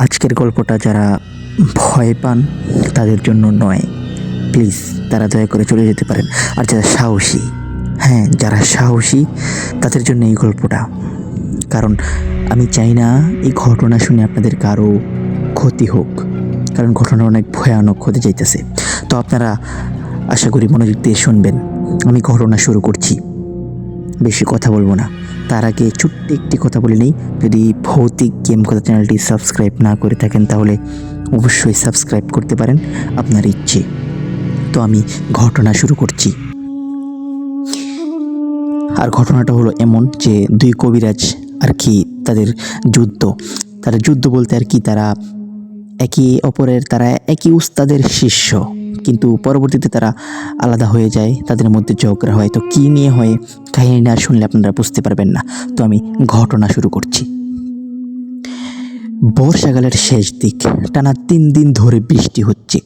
আজকের গল্পটা যারা ভয় পান তাদের জন্য নয়, প্লিজ তারা দয়া করে চলে যেতে পারেন। আর যারা সাহসী, হ্যাঁ যারা সাহসী তাদের জন্য এই গল্পটা। কারণ আমি চাই না এই ঘটনা শুনে আপনাদের কারো ক্ষতি হোক, কারণ ঘটনা অনেক ভয়ানক হতে যাইতেছে। তো আপনারা আশা করি মনোযোগ দিয়ে শুনবেন। আমি ঘটনা শুরু করছি, বেশি কথা বলবো না। তার আগে ছোট্ট একটি কথা বলে নিই, যদি ভৌতিক গেম কথা চ্যানেলটি সাবস্ক্রাইব না করে থাকেন তাহলে অবশ্যই সাবস্ক্রাইব করতে পারেন, আপনার ইচ্ছে। তো আমি ঘটনা শুরু করছি। আর ঘটনাটা হলো এমন যে দুই কবিরাজ আর কি তাদের যুদ্ধ বলতে আর কি তারা একই উস্তাদের শিষ্য, কিন্তু পরবর্তীতে তারা আলাদা হয়ে যায়, তাদের মধ্যে ঝগড়া হয়। তো কী নিয়ে হয় কাহিনী না শুনলে আপনারা বুঝতে পারবেন না। তো আমি ঘটনা শুরু করছি। বর্ষাকালের শেষ দিক, টানা 3 দিন ধরে বৃষ্টি হচ্ছে।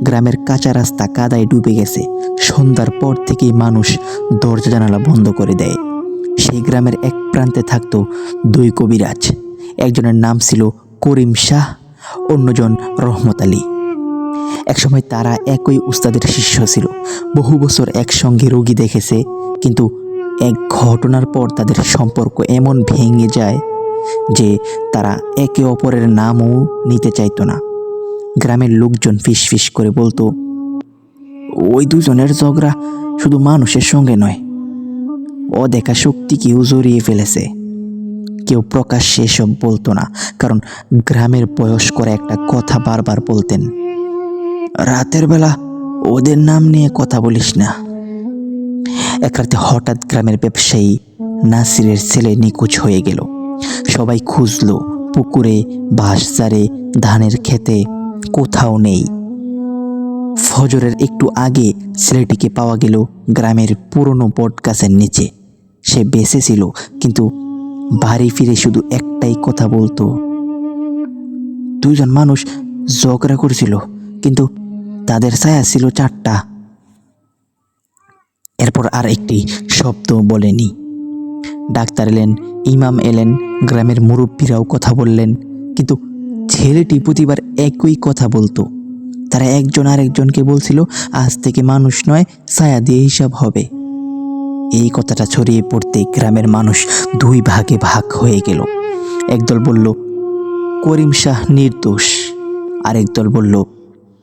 গ্রামের কাঁচা রাস্তা কাদায় ডুবে গেছে। সন্ধ্যার পর থেকেই মানুষ দরজা জানালা বন্ধ করে দেয়। সেই গ্রামের এক প্রান্তে থাকতো দুই কবিরাজ। একজনের নাম ছিল করিম শাহ, অন্যজন রহমত আলী। একসময় তারা একই উস্তাদের শিষ্য ছিল, বহু বছর একসঙ্গে রোগী দেখেছে। কিন্তু এক ঘটনার পর তাদের সম্পর্ক এমন ভেঙে যায় যে তারা একে অপরের নামও নিতে চাইতো না। গ্রামের লোকজন ফিসফিস করে বলতো, ওই দুজনের ঝগড়া শুধু মানুষের সঙ্গে নয়, অদেখা শক্তিকেও জড়িয়ে ফেলেছে। কেউ প্রকাশ্যে এসব বলতো না, কারণ গ্রামের বয়স্করা একটা কথা বারবার বলতেন, রাতের বেলা ওদের নাম নিয়ে কথা বলিস না। এক রাতে হঠাৎ গ্রামের ব্যবসায়ী নাসিরের ছেলে নিখোঁজ হয়ে গেল। সবাই খুঁজলো, পুকুরে, বাঁশঝাড়ে, ধানের খেতে, কোথাও নেই। ফজরের একটু আগে ছেলেটিকে পাওয়া গেল গ্রামের পুরনো বট গাছের নিচে। সে বেঁচে ছিল, কিন্তু বাড়ি ফিরে শুধু একটাই কথা বলতো, দুজন মানুষ ঝগড়া করছিল, কিন্তু তাদের ছায়া ছিল 4টা। এরপর আর একটি শব্দ বলেনি। ডাক্তার এলেন, ইমাম এলেন, গ্রামের মুরব্বীরাও কথা বললেন, কিন্তু ছেলেটি প্রতিবার একই কথা বলতো। তারা একজন আরেকজনকে বলছিল, আজ থেকে মানুষ নয়, ছায়া দিয়ে হিসাব হবে। এই কথাটা ছড়িয়ে পড়তে গ্রামের মানুষ 2 ভাগে ভাগ হয়ে গেল। একদল বলল করিম শাহ নির্দোষ, আরেক দল বলল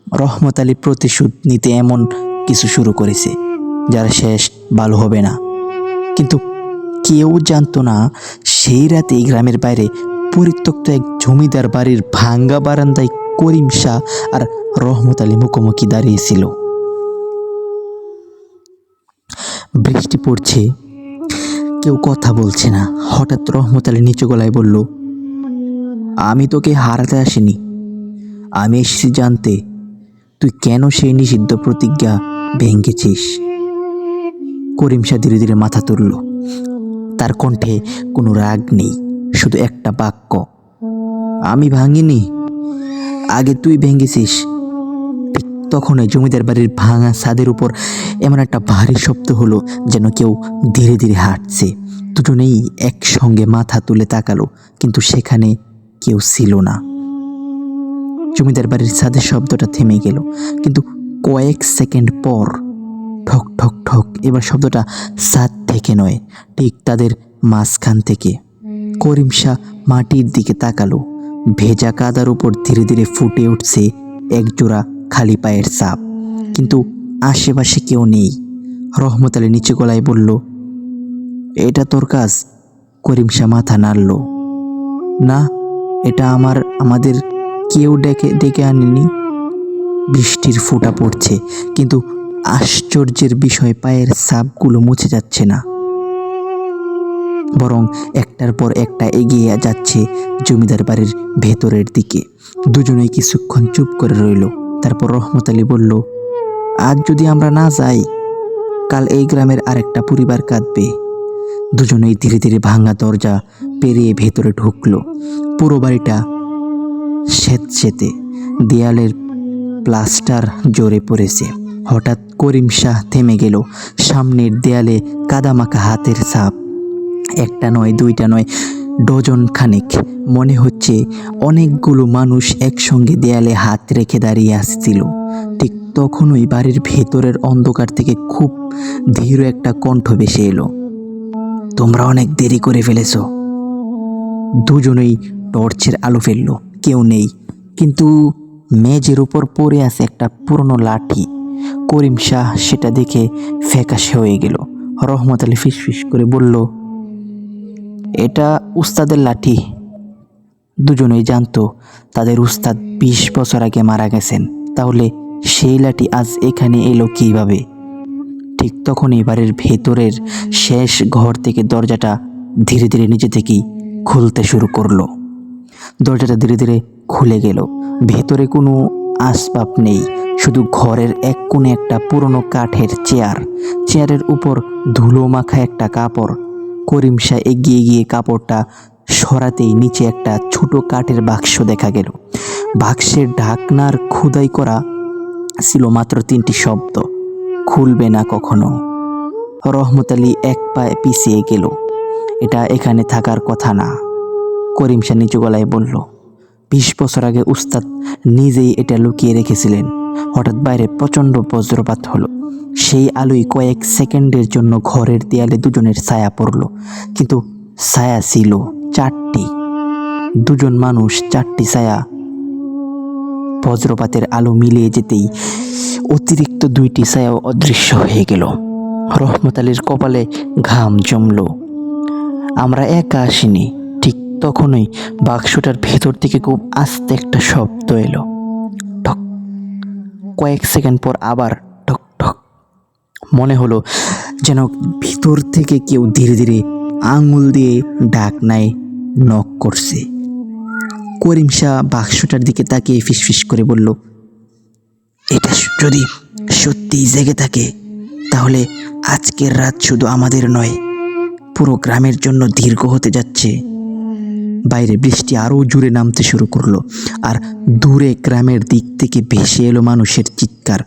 রহমত আলী প্রতিশোধ নিতে এমন কিছু শুরু করেছে যার শেষ ভালো হবে না। কিন্তু কেউ জানতো না সেই রাতেই গ্রামের বাইরে পরিত্যক্ত এক জমিদার বাড়ির ভাঙ্গা বারান্দায় করিম শাহ আর রহমত আলী মুখোমুখি দাঁড়িয়েছিল। বৃষ্টি পড়ছে, কেউ কথা বলছে না। হঠাৎ রহমত আলী নিচু গলায় বলল, আমি তোকে হারাতে আসিনি, আমি এসেছি জানতে তুই কেন সেই নিষিদ্ধ প্রতিজ্ঞা ভেঙেছিস। করিম শাহ ধীরে ধীরে মাথা তুলল। তার কণ্ঠে কোনো রাগ নেই, শুধু একটা বাক্য, আমি ভাঙিনি, আগে তুই ভেঙেছিস। ঠিক তখনই জমিদার বাড়ির ভাঙা ছাদের উপর এমন একটা ভারী শব্দ হলো, যেন কেউ ধীরে ধীরে হাঁটছে। দুজনেই একসঙ্গে মাথা তুলে তাকালো, কিন্তু সেখানে কেউ ছিল না। জমিদার বাড়ির ছাদের শব্দটা থেমে গেল, কিন্তু কয়েক সেকেন্ড পর ঠক ঠক ঠক। এবার শব্দটা ছাদ থেকে নয়, ঠিক তাদের মাঝখান থেকে। করিম শাহ মাটির দিকে তাকালো। ভেজা কাদার উপর ধীরে ধীরে ফুটে উঠছে একজোড়া খালি পায়ের ছাপ, কিন্তু আশেপাশে কেউ নেই। রহমত আলী নিচু গলায় বলল, এটা তোর কাজ? করিম শাহ মাথা নাড়ল, না, এটা আমাদের কেউ ডেকে আনেনি। বৃষ্টির ফোঁটা পড়ছে, কিন্তু আশ্চর্যের বিষয় পায়ের ছাপগুলো মুছে যাচ্ছে না, বরং একটার পর একটা এগিয়ে যাচ্ছে জমিদার বাড়ির ভেতরের দিকে। দুজনেই কিছুক্ষণ চুপ করে রইল। তারপর রহমত আলী বলল, আজ যদি আমরা না যাই, কাল এই গ্রামের আরেকটা পরিবার কাঁদবে। দুজনেই ধীরে ধীরে ভাঙা দরজা পেরিয়ে ভেতরে ঢুকলো। পুরো বাড়িটা স্যাঁতসেঁতে, দেয়ালের প্লাস্টার জোরে পড়েছে। হঠাৎ করিম শাহ থেমে গেল। সামনের দেয়ালে কাদামাখা হাতের ছাপ, একটা নয়, দুইটা নয়, ডজন খানেক, মনে হচ্ছে অনেকগুলো মানুষ একসঙ্গে দেয়ালে হাত রেখে দাঁড়িয়ে আসছিল। ঠিক তখনই বাড়ির ভেতরের অন্ধকার থেকে খুব ধীর একটা কণ্ঠ ভেসে এলো, তোমরা অনেক দেরি করে ফেলেছো। দুজনেই টর্চের আলো ফেললো, কেউ নেই, কিন্তু মেঝের উপর পড়ে আছে একটা পুরনো লাঠি। করিম শাহ সেটা দেখে ফ্যাকাশে হয়ে গেল। রহমত আলী ফিসফিস করে বলল, এটা উস্তাদের লাঠি। দুজনেই জানতো তাদের উস্তাদ 20 বছর আগে মারা গেছেন, তাহলে সেই লাঠি আজ এখানে এলো কীভাবে? ঠিক তখনই বাড়ির ভেতরের শেষ ঘর থেকে দরজাটা ধীরে ধীরে নিজে থেকেই খুলতে শুরু করলো। দরজাটা ধীরে ধীরে খুলে গেল। ভেতরে কোনো আসবাব নেই, শুধু ঘরের এক কোণে একটা পুরনো কাঠের চেয়ার, চেয়ারের উপর ধুলো মাখা একটা কাপড়। করিম শাহ এগিয়ে গিয়ে কাপড়টা সরাতেই নিচে একটা ছোট কাঠের বাক্স দেখা গেল। বাক্সের ঢাকনার খোদাই করা ছিল মাত্র 3টি শব্দ, খুলবে না কখনো। রহমত আলী এক পায়ে পিছিয়ে গেল, এটা এখানে থাকার কথা না। করিম শাহ নিচু গলায় বলল, 20 বছর আগে উস্তাদ নিজেই এটা লুকিয়ে রেখেছিলেন। হঠাৎ বাইরে প্রচণ্ড বজ্রপাত হলো। সেই আলোয় কয়েক সেকেন্ডের জন্য ঘরের দেয়ালে দুজনের ছায়া পড়ল, কিন্তু ছায়া ছিল 4টি। দুজন মানুষ, 4টি ছায়া। বজ্রপাতের আলো মিলিয়ে যেতেই অতিরিক্ত 2টি ছায়াও অদৃশ্য হয়ে গেল। রহমত আলীর কপালে ঘাম জমল। আমরা একা আসিনি। ঠিক তখনই বাক্সটার ভেতর থেকে খুব আস্তে একটা শব্দ এলো, ঠক। কয়েক সেকেন্ড পর আবার ঠক ঠক। মনে হলো যেন ভিতর থেকে কেউ ধীরে ধীরে আঙুল দিয়ে ঢাকনায় নক করছে। করিম শাহ বাক্সটার দিকে তাকিয়ে ফিসফিস করে বলল, এটা যদি সত্যিই জেগে থাকে, তাহলে আজকের রাত শুধু আমাদের নয়, পুরো গ্রামের জন্য দীর্ঘ হতে যাচ্ছে। বাইরে বৃষ্টি আরও জোরে নামতে শুরু করলো, আর দূরে গ্রামের দিক থেকে ভেসে এলো মানুষের চিৎকার।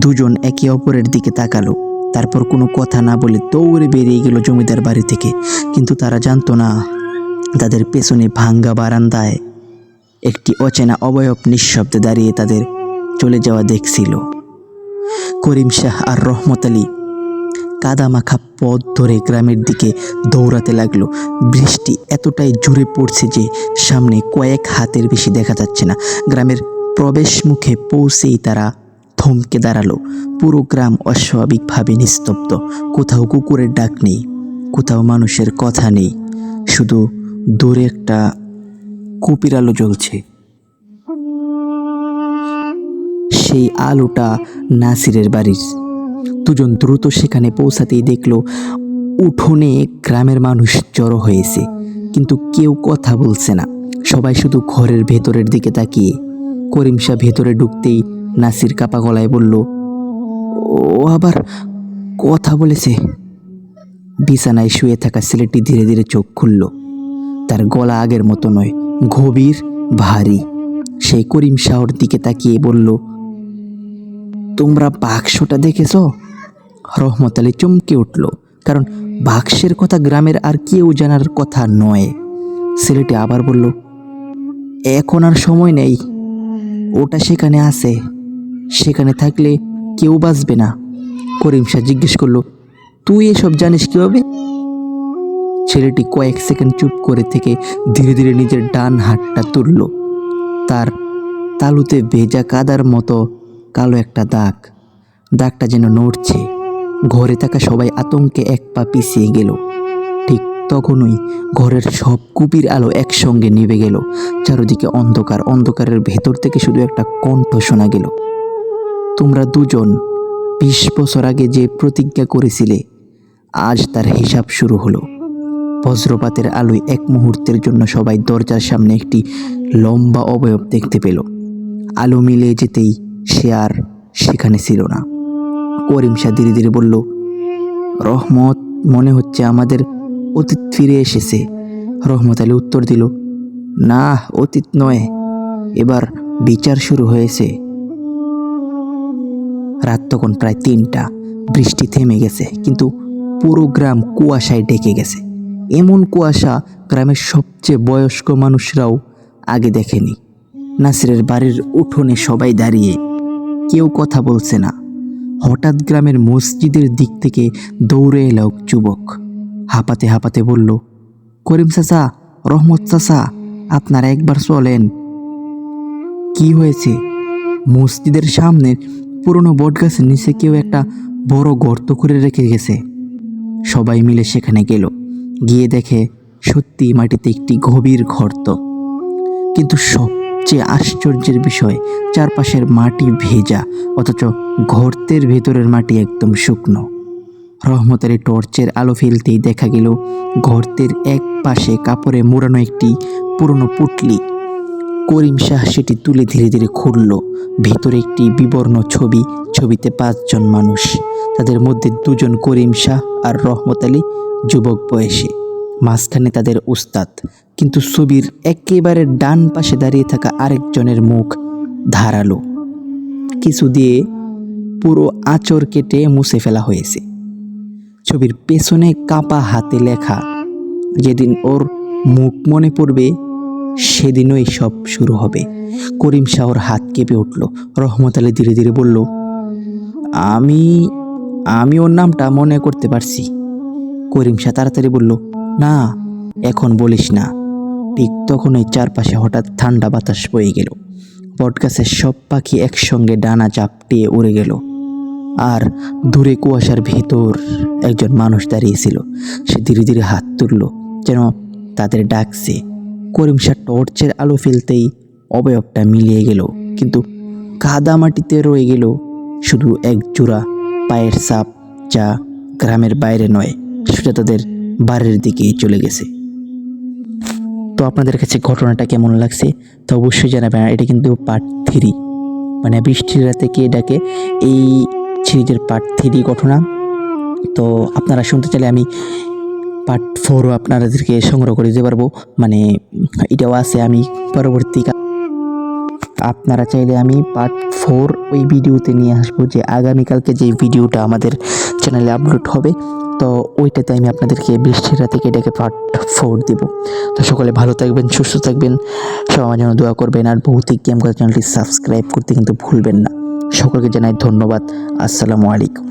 দুজন একে অপরের দিকে তাকালো, তারপর কোনো কথা না বলে দৌড়ে বেরিয়ে গেল জমিদার বাড়ি থেকে। কিন্তু তারা জানতো না, তাদের পেছনে ভাঙ্গা বারান্দায় একটি অচেনা অবয়ব নিঃশব্দে দাঁড়িয়ে তাদের চলে যাওয়া দেখছিল। করিম শাহ আর রহমত আলী কাদামাখা পথ ধরে গ্রামের দিকে দৌড়াতে লাগলো। বৃষ্টি এতটাই জোরে পড়ছে যে সামনে কয়েক হাতের বেশি দেখা যাচ্ছে না। গ্রামের প্রবেশ মুখে পৌঁছেই তারা থমকে দাঁড়ালো। পুরো গ্রাম অস্বাভাবিকভাবে নিস্তব্ধ। কোথাও কুকুরের ডাক নেই, কোথাও মানুষের কথা নেই, শুধু দূরে একটা কুপির আলো জ্বলছে। সেই আলোটা নাসিরের বাড়ির। দুজন দ্রুত সেখানে পৌঁছাতেই দেখলো উঠোনে গ্রামের মানুষ জড়ো হয়েছে, কিন্তু কেউ কথা বলছে না। সবাই শুধু ঘরের ভেতরের দিকে তাকিয়ে। করিম শাহ ভেতরে ঢুকতেই নাসির কাপা গলায় বলল, ও আবার কথা বলেছে। বিছানায় শুয়ে থাকা ছেলেটি ধীরে ধীরে চোখ খুলল। তার গলা আগের মতো নয়, গভীর, ভারী। সেই করিম শাহর দিকে তাকিয়ে বলল, তোমরা বাক্সটা দেখেছ? রহমত আলী চমকে উঠল, কারণ বাক্সের কথা গ্রামের আর কেউ জানার কথা নয়। ছেলেটি আবার বলল, এখন আর সময় নেই, ওটা সেখানে আছে, সেখানে থাকলে কেউ বাঁচবে না। করিম শাহ জিজ্ঞেস করলো, তুই এসব জানিস কিভাবে? ছেলেটি কয়েক সেকেন্ড চুপ করে থেকে ধীরে ধীরে নিজের ডান হাতটা তুলল। তার তালুতে ভেজা কাদার মতো কালো একটা দাগ। দাগটা যেন নড়ছে। ঘরে থাকা সবাই আতঙ্কে এক পা পিছিয়ে গেল। ঠিক তখনই ঘরের সব কুপির আলো একসঙ্গে নিভে গেল। চারদিকে অন্ধকার। অন্ধকারের ভেতর থেকে শুধু একটা কণ্ঠ শোনা গেল, তোমরা দুজন 20 বছর আগে যে প্রতিজ্ঞা করেছিলে, আজ তার হিসাব শুরু হলো। বজ্রপাতের আলোয় এক মুহূর্তের জন্য সবাই দরজার সামনে একটি লম্বা অবয়ব দেখতে পেল। আলো মিলিয়ে যেতেই সে আর সেখানে ছিল না। করিম শাহ ধীরে ধীরে বলল, রহমত, মনে হচ্ছে আমাদের অতীত ফিরে এসেছে। রহমত আলী উত্তর দিল, না, অতীত নয়, এবার বিচার শুরু হয়েছে। রাত তখন প্রায় 3টা। বৃষ্টি থেমে গেছে, কিন্তু পুরো গ্রাম কুয়াশায় ঢেকে গেছে। এমন কুয়াশা গ্রামের সবচেয়ে বয়স্ক মানুষরাও আগে দেখেনি। নাসিরের বাড়ির উঠোনে সবাই দাঁড়িয়ে, কেউ কথা বলছে না। হঠাৎ গ্রামের মসজিদের দিক থেকে দৌড়ে এলো এক যুবক। হাঁপাতে হাঁপাতে বলল, করিম চাচা, রহমত চাচা, আপনারা একবার চলেন। কি হয়েছে? মসজিদের সামনে পুরনো বটগাছের নিচে কেউ একটা বড় গর্ত করে রেখে গেছে। সবাই মিলে সেখানে গেল। গিয়ে দেখে সত্যি মাটিতে একটি গভীর গর্ত, কিন্তু সবচেয়ে আশ্চর্যের বিষয়, চারপাশের মাটি ভেজা, অথচ গর্তের ভেতরের মাটি একদম শুকনো। রহমত আলী টর্চের আলো ফেলতেই দেখা গেল গর্তের এক পাশে কাপড়ে মোড়ানো একটি পুরনো পুটলি। করিম শাহ সেটি তুলে ধীরে ধীরে খুলল। ভেতরে একটি বিবর্ণ ছবি, ছবিতে 5 জন মানুষ। তাদের মধ্যে 2 জন করিম শাহ আর রহমত আলী, যুবক বয়সী। মাঝখানে তাদের উস্তাদ, কিন্তু ছবির একেবারে ডান পাশে দাঁড়িয়ে থাকা আরেকজনের মুখ ধারালো, কিছু দিয়ে পুরো আঁচড় কেটে মুছে ফেলা হয়েছে। ছবির পেছনে কাপা হাতে লেখা, যেদিন ওর মুখ মনে পড়বে সেদিনই সব শুরু হবে। করিম শাহর হাত কেঁপে উঠল। রহমত আলী ধীরে ধীরে বলল, আমি আমি ওর নামটা মনে করতে পারছি। করিম শাহ তাড়াতাড়ি বলল, না, এখন বলিস না। ঠিক তখনই চারপাশে হঠাৎ ঠান্ডা বাতাস বয়ে গেল। বটগাছের সব পাখি একসঙ্গে ডানা চাপটিয়ে উড়ে গেল। আর দূরে কুয়াশার ভেতর একজন মানুষ দাঁড়িয়েছিল। সে ধীরে ধীরে হাত তুলল, যেন তাদের ডাকছে। করিম শাহ টর্চের আলো ফেলতেই অবয়বটা মিলিয়ে গেল, কিন্তু কাদা মাটিতে রয়ে গেল শুধু এক জোড়া পায়ের ছাপ, যা গ্রামের বাইরে নয়, সেটা তাদের বাড়ির দিকেই চলে গেছে। তো আপনাদের কাছে ঘটনাটা কেমন লাগছে তা অবশ্যই জানাবেন। আর এটা কিন্তু পার্ট 3, মানে বৃষ্টির রাতে কে ডাকে, এই সিরিজের পার্ট 3 ঘটনা। তো আপনারা শুনতে চাইলে আমি পার্ট 4ও আপনাদেরকে সংগ্রহ করে দিতে পারবো, মানে এটাও আছে। আমি পরবর্তী আপনারা চাইলে আমি পার্ট 4 ওই ভিডিওতে নিয়ে আসবো, যে আগামীকালকে যে ভিডিওটা আমাদের চ্যানেলে আপলোড হবে, তো ওইটাতে আমি আপনাদেরকে বৃষ্টির রাতে কেটে পার্ট 4 দিব। তো সকলে ভালো থাকবেন, সুস্থ থাকবেন, সবার জন্য দোয়া করবেন। আর ভৌতিক গেম চ্যানেলটি সাবস্ক্রাইব করতে কিন্তু ভুলবেন না। সকলকে জানাই ধন্যবাদ। আসসালামু আলাইকুম।